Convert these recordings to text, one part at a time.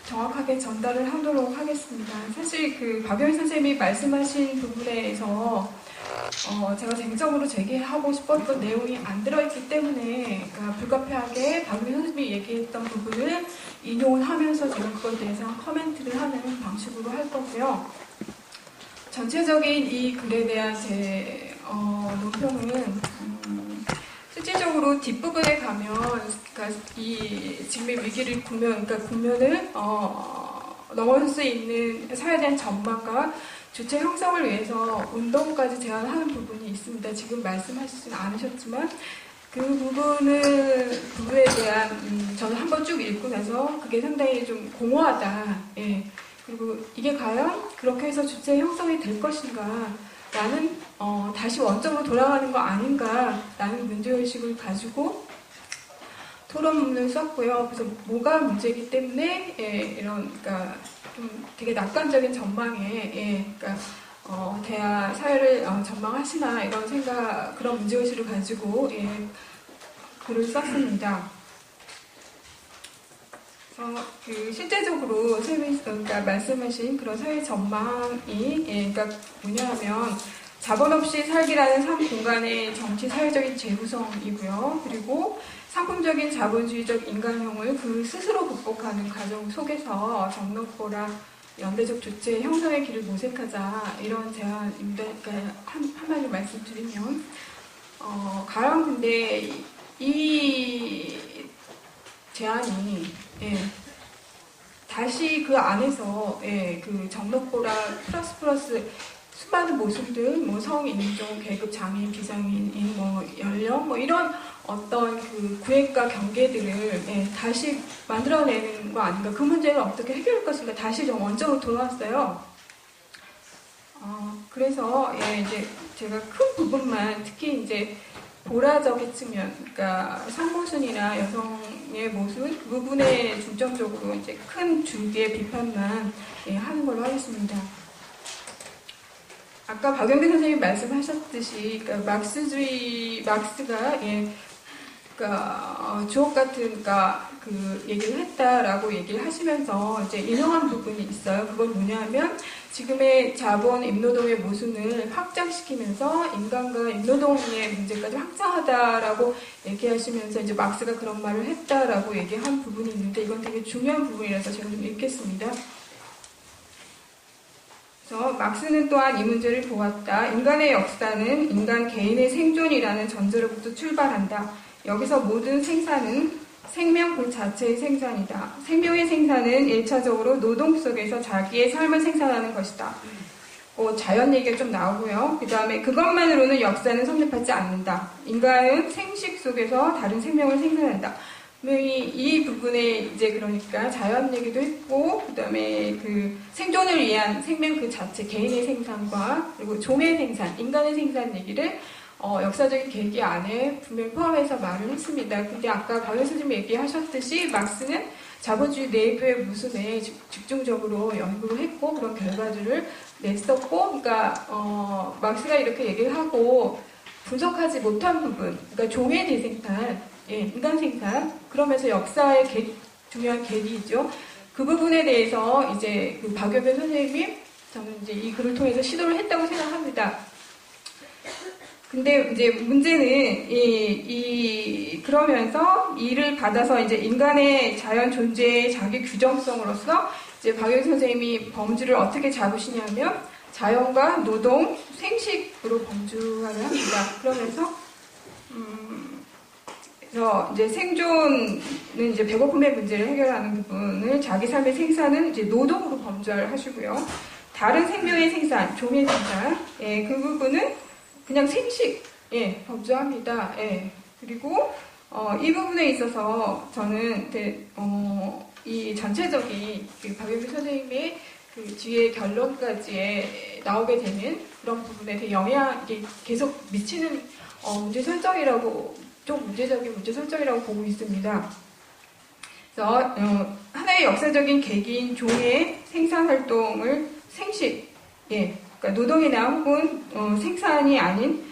정확하게 전달을 하도록 하겠습니다. 사실 그 박유일 선생님이 말씀하신 부분에서 제가 쟁점으로 제기하고 싶었던 내용이 안 들어있기 때문에 그러니까 불가피하게 박유일 선생님이 얘기했던 부분을 인용을 하면서 제가 그거에 대해서 커멘트를 하는 방식으로 할 거고요. 전체적인 이 글에 대한 제 논평은 실질적으로 뒷부분에 가면 그러니까 이 직면 위기를 국면을 넘어설 수 있는 사회에 대한 전망과 주체 형성을 위해서 운동까지 제안하는 부분이 있습니다. 지금 말씀하시진 않으셨지만 그 부분에 대한 저는 한번 쭉 읽고 나서 그게 상당히 좀 공허하다. 예. 그리고 이게 과연 그렇게 해서 주체 형성이 될 것인가 라는 다시 원점으로 돌아가는 거 아닌가 라는 문제의식을 가지고 토론문을 썼고요. 그래서 뭐가 문제이기 때문에 이런 그러니까 좀 되게 낙관적인 전망에 그러니까 대화 사회를 전망하시나 이런 생각 그런 문제의식을 가지고 글을 썼습니다. 그 실제적으로 그러니까 말씀하신 그런 사회 전망이 그러니까 뭐냐면 자본 없이 살기라는 삶 공간의 정치 사회적인 재구성이고요. 그리고 상품적인 자본주의적 인간형을 그 스스로 극복하는 과정 속에서 정력보라 연대적 주체 형성의 길을 모색하자 이런 제안입니다. 그러니까 한마디로 말씀드리면 가령 근데 이 제안이 다시 그 안에서 그 정력보라 플러스 수많은 모습들 뭐 성인종, 계급, 장애인, 비장애인, 뭐 연령 뭐 이런 어떤 그 구획과 경계들을 다시 만들어내는 거 아닌가? 그 문제를 어떻게 해결할 것인가? 다시 좀 원점으로 돌아왔어요. 그래서 이제 제가 큰 부분만 특히 이제 보라적인 측면, 그러니까 성모순이나 여성의 모습 그 부분에 중점적으로 이제 큰 줄기의 비판만 하는 걸로 하겠습니다. 아까 박영배 선생님이 말씀하셨듯이, 그러니까 막스가 그러니까 주옥 같은 그러니까 그 얘기를 했다라고 얘기를 하시면서 이제 인용한 부분이 있어요. 그건 뭐냐면 지금의 자본 임노동의 모순을 확장시키면서 인간과 임노동의 문제까지 확장하다라고 얘기하시면서 이제 막스가 그런 말을 했다라고 얘기한 부분이 있는데 이건 되게 중요한 부분이라서 제가 좀 읽겠습니다. 그래서 막스는 또한 이 문제를 보았다. 인간의 역사는 인간 개인의 생존이라는 전제로부터 출발한다. 여기서 모든 생산은 생명 그 자체의 생산이다. 생명의 생산은 1차적으로 노동 속에서 자기의 삶을 생산하는 것이다. 자연 얘기가 좀 나오고요. 그 다음에 그것만으로는 역사는 성립하지 않는다. 인간은 생식 속에서 다른 생명을 생산한다. 이 부분에 이제 그러니까 자연 얘기도 했고, 그 다음에 그 생존을 위한 생명 그 자체, 개인의 생산과 그리고 종의 생산, 인간의 생산 얘기를 역사적인 계기 안에 분명히 포함해서 말을 했습니다. 근데 아까 박영 선생님이 얘기하셨듯이 막스는 자본주의 내부의 모순에 집중적으로 연구를 했고 그런 결과들을 냈었고, 그러니까 막스가 이렇게 얘기를 하고 분석하지 못한 부분, 그러니까 종의 대생산, 인간 생산, 그러면서 역사의 중요한 계기이죠. 그 부분에 대해서 이제 그 박영배 선생님이 저는 이제 이 글을 통해서 시도를 했다고 생각합니다. 근데 이제 문제는 그러면서 이를 받아서 이제 인간의 자연 존재의 자기 규정성으로서 이제 박영배 선생님이 범주를 어떻게 잡으시냐면 자연과 노동, 생식으로 범주화를 합니다. 그러면서 그래서 이제 생존은 이제 배고픔의 문제를 해결하는 부분을 자기 삶의 생산은 이제 노동으로 범주화를 하시고요. 다른 생명의 생산, 종의 생산, 그 부분은 그냥 생식, 범주합니다. 그리고 이 부분에 있어서 저는 이 전체적인 그 박영배 선생님의 그 뒤에 결론까지 나오게 되는 그런 부분에 대해 영향이 계속 미치는 문제 설정이라고 좀 문제적인 문제 설정이라고 보고 있습니다. 그래서 하나의 역사적인 계기인 종의 생산 활동을 생식, 그러니까 노동이나 혹은 생산이 아닌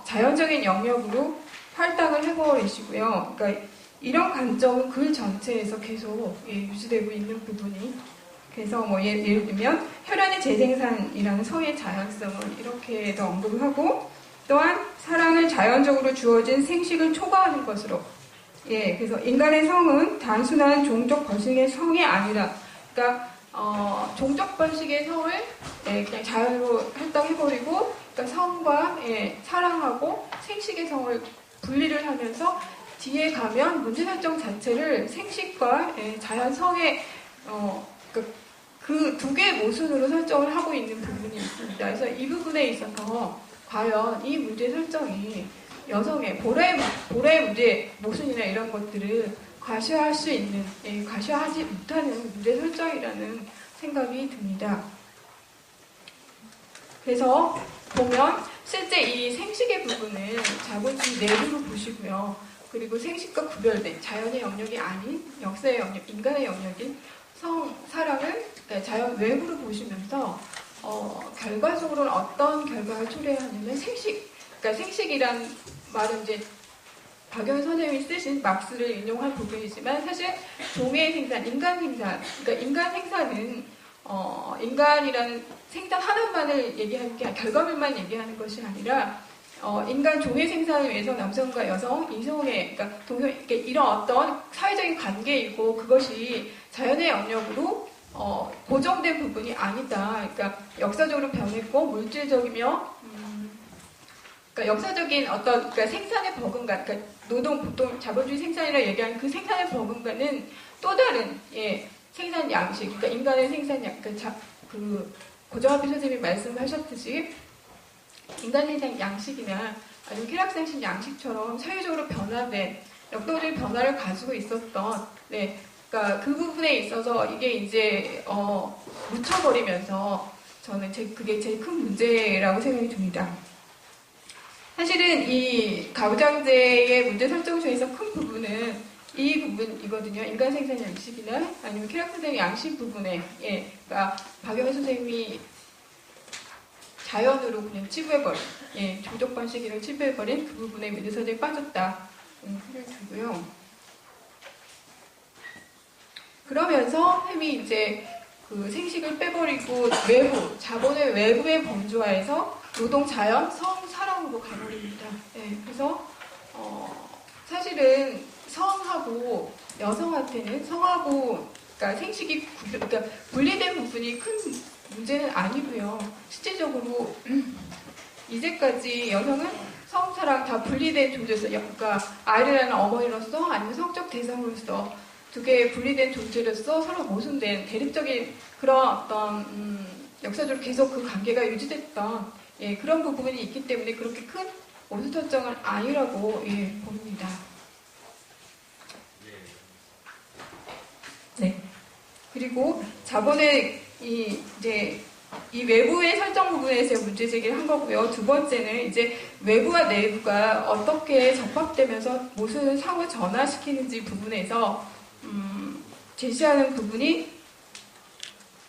자연적인 영역으로 할당을 해버리시고요. 그러니까 이런 관점은 글 전체에서 계속 유지되고 있는 부분이 그래서 뭐 예를 들면 혈안의 재생산이라는 성의 자연성을 이렇게도 언급을 하고 또한 사랑을 자연적으로 주어진 생식을 초과하는 것으로 그래서 인간의 성은 단순한 종족 번식의 성이 아니라 그러니까 종족 번식의 성을 그냥 자연으로 할당해버리고 그러니까 성과 사랑하고 생식의 성을 분리를 하면서 뒤에 가면 문제 설정 자체를 생식과 자연성의 그 두 개의 모순으로 설정을 하고 있는 부분이 있습니다. 그래서 이 부분에 있어서 과연 이 문제 설정이 여성의 보라의 문제 모순이나 이런 것들을 과시할 수 있는, 과시하지 못하는 문제 설정이라는 생각이 듭니다. 그래서 보면 실제 이 생식의 부분은 자본주의 내부로 보시고요. 그리고 생식과 구별된 자연의 영역이 아닌 역사의 영역, 인간의 영역인 사랑을 자연 외부로 보시면서 결과적으로는 어떤 결과를 초래하냐면 그러니까 생식이란 말은 이제 박영희 선생님이 쓰신 막스를 인용한 부분이지만 사실 종의 생산, 인간 생산, 그러니까 인간 생산은 인간이라는 생산 하나만을 얘기하는 게 결과물만 얘기하는 것이 아니라 인간 종의 생산을 위해서 남성과 여성, 이성의, 그러니까 이런 어떤 사회적인 관계이고 그것이 자연의 영역으로 고정된 부분이 아니다. 그러니까 역사적으로 변했고 물질적이며, 그러니까 역사적인 그러니까 생산의 버금가, 그러니까 보통 자본주의 생산이라 얘기하는 그 생산의 버금가는 또 다른 생산 양식, 그러니까 인간의 생산 그러니까 고정학비 선생님이 말씀하셨듯이. 인간 생산 양식이나 아니면 쾌락생식 양식처럼 사회적으로 변화된 역동적인 변화를 가지고 있었던 그러니까 그 부분에 있어서 이게 이제 묻혀버리면서 저는 그게 제일 큰 문제라고 생각이 듭니다. 사실은 이 가부장제의 문제 설정 중에서 큰 부분은 이 부분이거든요. 인간 생산 양식이나 아니면 쾌락생식 양식 부분에 그러니까 박영희 선생님이 자연으로 그냥 치부해버린, 종족 번식이를 치부해버린 그 부분에 문제설정이 빠졌다. 생각이 들고요. 그러면서 햄이 이제 그 생식을 빼버리고 자본의 외부의 범주화에서 노동, 자연, 성, 사랑으로 가버립니다. 그래서 사실은 성하고 여성한테는 성하고 그러니까 생식이 그러니까 분리된 부분이 큰 문제는 아니고요. 실질적으로 이제까지 여성은 성사랑 다 분리된 존재로서 그러니까 아이를 낳는 어머니로서 아니면 성적 대상으로서 두 개의 분리된 존재로서 서로 모순된 대립적인 그런 어떤 역사적으로 계속 그 관계가 유지됐던 그런 부분이 있기 때문에 그렇게 큰 모순 설정은 아니라고 봅니다. 그리고 자본의 이 외부의 설정 부분에서 문제 제기를 한 거고요. 두 번째는 이제 외부와 내부가 어떻게 접합되면서 모순을 상호 전환시키는지 부분에서 제시하는 부분이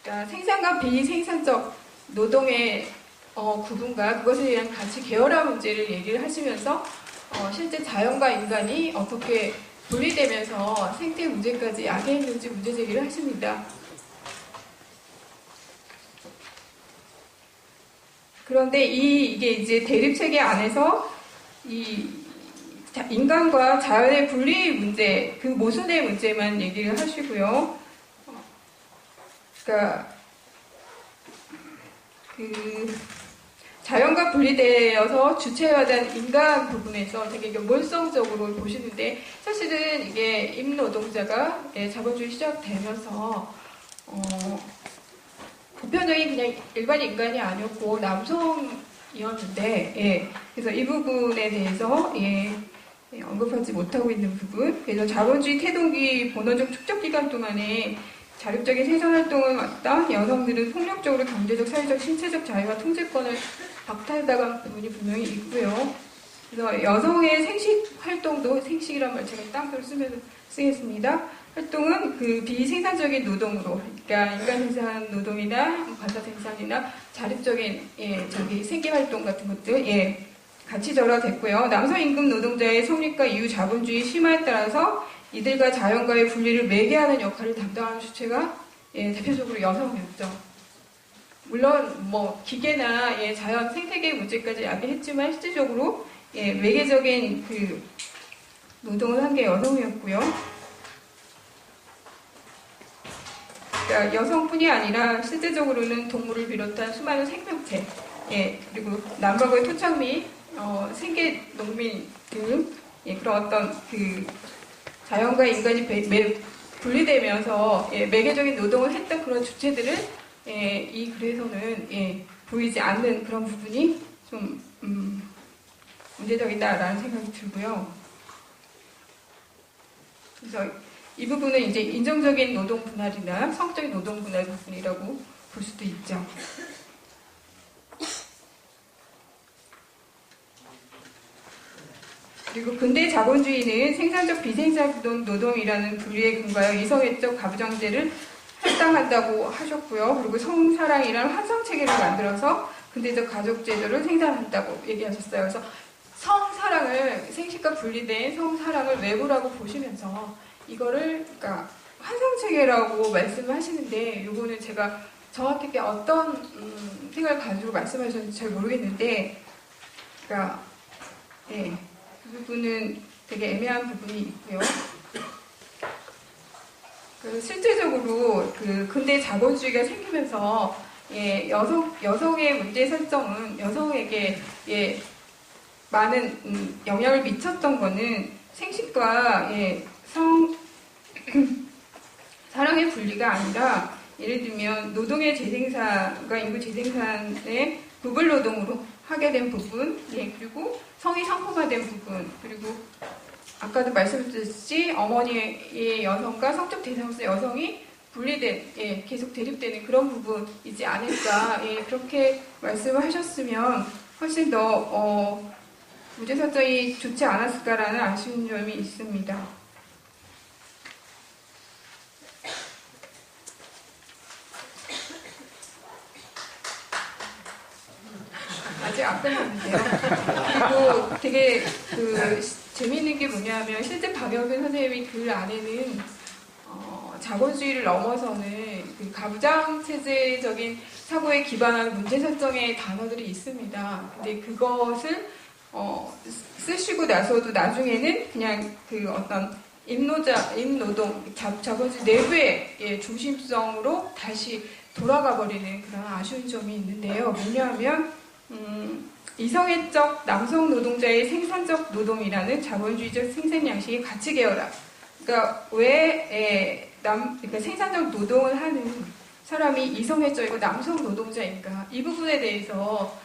그러니까 생산과 비생산적 노동의 구분과 그것에 대한 가치 계열화 문제를 얘기를 하시면서 실제 자연과 인간이 어떻게 분리되면서 생태 문제까지 야기했는지 문제 제기를 하십니다. 그런데 이게 이제 대립체계 안에서 이 인간과 자연의 분리 문제, 그 모순의 문제만 얘기를 하시고요. 그러니까 자연과 분리되어서 주체화된 인간 부분에서 되게 몰성적으로 보시는데 사실은 이게 임노동자가 자본주의 시작되면서 보편적인 그냥 일반 인간이 아니었고 남성이었는데 그래서 이 부분에 대해서 언급하지 못하고 있는 부분. 그래서 자본주의 태동기 본원적 축적 기간 동안에 자립적인 생산활동을 왔다 여성들은 폭력적으로 경제적, 사회적, 신체적 자유와 통제권을 박탈당한 부분이 분명히 있고요. 그래서 여성의 생식 활동도 생식이란 말 제가 땅으로 쓰겠습니다. 활동은 그 비생산적인 노동으로, 그러니까 인간 생산 노동이나 관사 생산이나 자립적인 생계 활동 같은 것들 같이 절하됐고요. 남성 임금 노동자의 성립과 이후 자본주의 심화에 따라서 이들과 자연과의 분리를 매개하는 역할을 담당하는 주체가 대표적으로 여성이었죠. 물론 뭐 기계나 자연 생태계 문제까지 이야기했지만 실질적으로 매개적인 그 노동을 한 게 여성이었고요. 그러니까 여성뿐이 아니라 실제적으로는 동물을 비롯한 수많은 생명체, 그리고 남과의 토착 및 생계 농민 등 그런 어떤 그 자연과 인간이 분리되면서 매개적인 노동을 했던 그런 주체들은 이 글에서는 보이지 않는 그런 부분이 좀 문제적이다라는 생각이 들고요. 그래서 이 부분은 이제 인정적인 노동 분할이나 성적인 노동 분할 부분이라고 볼 수도 있죠. 그리고 근대 자본주의는 생산적 비생산 노동이라는 분류에 근거하여 이성애적 가부장제를 할당한다고 하셨고요. 그리고 성사랑이라는 환상체계를 만들어서 근대적 가족제도를 생산한다고 얘기하셨어요. 그래서 성사랑을, 생식과 분리된 성사랑을 외부라고 보시면서 이거를 그러니까 환상체계라고 말씀을 하시는데, 요거는 제가 정확하게 어떤 생각을 가지고 말씀하셨는지 잘 모르겠는데, 그러니까 그 부분은 되게 애매한 부분이 있고요. 실제적으로 그 근대 자본주의가 생기면서 여성의 문제 설정은 여성에게 많은 영향을 미쳤던 거는 생식과 사랑의 분리가 아니라, 예를 들면 노동의 재생산과 인구 재생산의 부분 노동으로 하게 된 부분, 그리고 성이 상품화된 부분, 그리고 아까도 말씀드렸듯이 어머니의 여성과 성적 대상으로서 여성이 분리된, 계속 대립되는 그런 부분이지 않을까, 그렇게 말씀을 하셨으면 훨씬 더 문제 설정이 좋지 않았을까라는 아쉬운 점이 있습니다. 아직 안 끝났는데요. 그리고 되게 재미있는 게 뭐냐면, 실제 박영근 선생님이 글 안에는 자본주의를 넘어서는 그 가부장 체제적인 사고에 기반한 문제 설정의 단어들이 있습니다. 근데 그것을 쓰시고 나서도 나중에는 그냥 그 어떤 임노동, 자본주의 내부의 중심성으로 다시 돌아가 버리는 그런 아쉬운 점이 있는데요. 뭐냐면 이성애적 남성 노동자의 생산적 노동이라는 자본주의적 생산 양식이 가치 개혁이다. 그러니까 왜 그러니까 생산적 노동을 하는 사람이 이성애적이고 남성 노동자인가, 이 부분에 대해서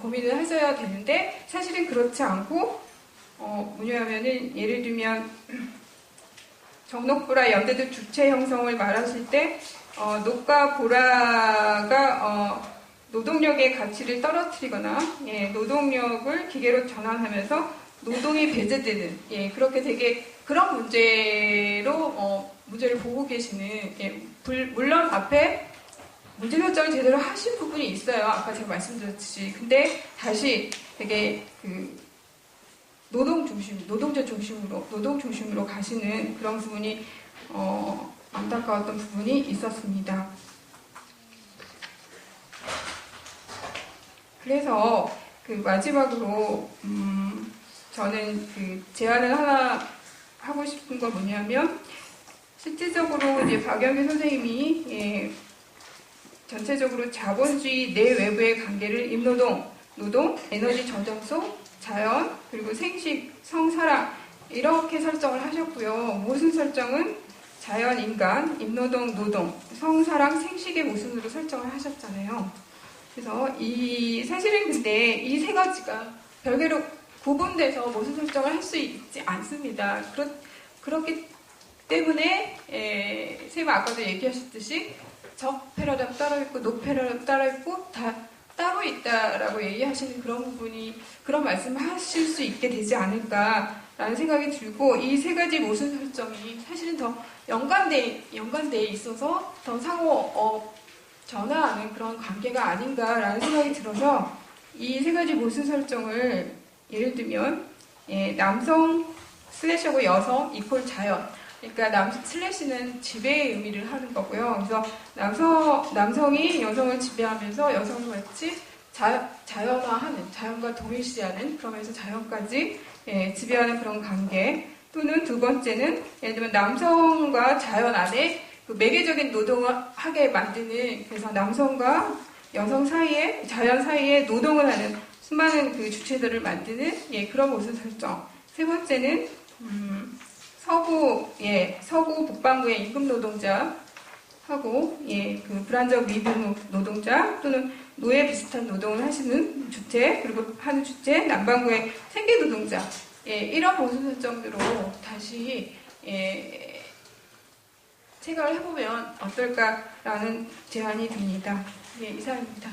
고민을 하셔야 되는데, 사실은 그렇지 않고 뭐냐면은 예를 들면 정록보라 연대들 주체 형성을 말하실 때 녹과 보라가 노동력의 가치를 떨어뜨리거나 노동력을 기계로 전환하면서 노동이 배제되는 그렇게 되게 그런 문제로 문제를 보고 계시는, 물론 앞에 문제 설정을 제대로 하신 부분이 있어요. 아까 제가 말씀드렸듯이. 근데 다시 되게 그 노동자 중심으로, 노동 중심으로 가시는 그런 부분이 안타까웠던 부분이 있었습니다. 그래서 그 마지막으로 저는 그 제안을 하나 하고 싶은 건 뭐냐면, 실질적으로 이제 박영규 선생님이 전체적으로 자본주의 내 외부의 관계를 임노동, 노동, 에너지 저장소, 자연, 그리고 생식, 성사랑 이렇게 설정을 하셨고요. 모순 설정은 자연, 인간, 임노동, 노동, 성사랑, 생식의 모순으로 설정을 하셨잖아요. 그래서 사실은 근데 이 세 가지가 별개로 구분돼서 모순 설정을 할 수 있지 않습니다. 그렇기 때문에 선생님 아까도 얘기하셨듯이 적 패러다임 따로 있고 노 패러다임 따로 있고 다 따로 있다라고 얘기하시는 그런 부분이, 그런 말씀을 하실 수 있게 되지 않을까라는 생각이 들고, 이 세 가지 모순 설정이 사실은 더 연관돼 있어서 더 상호 전화하는 그런 관계가 아닌가라는 생각이 들어서, 이 세 가지 모순 설정을 예를 들면 남성 슬래시하고 여성 이퀄 자연. 그러니까 슬래시는 지배의 의미를 하는 거고요. 그래서 남성이 여성을 지배하면서 여성을 같이 자연화하는, 자연과 동일시하는, 그러면서 자연까지 지배하는 그런 관계. 또는 두 번째는 예를 들면 남성과 자연 안에 그 매개적인 노동을 하게 만드는, 그래서 남성과 여성 사이에, 자연 사이에 노동을 하는 수많은 그 주체들을 만드는 그런 모습 설정. 세 번째는 서구 북반구의 임금 노동자하고 그 불안정 미분 노동자 또는 노예 비슷한 노동을 하시는 주체, 그리고 하는 주체 남반구의 생계 노동자. 이런 모습 설정으로 다시 생각을 해보면 어떨까라는 제안이 듭니다. 이상입니다.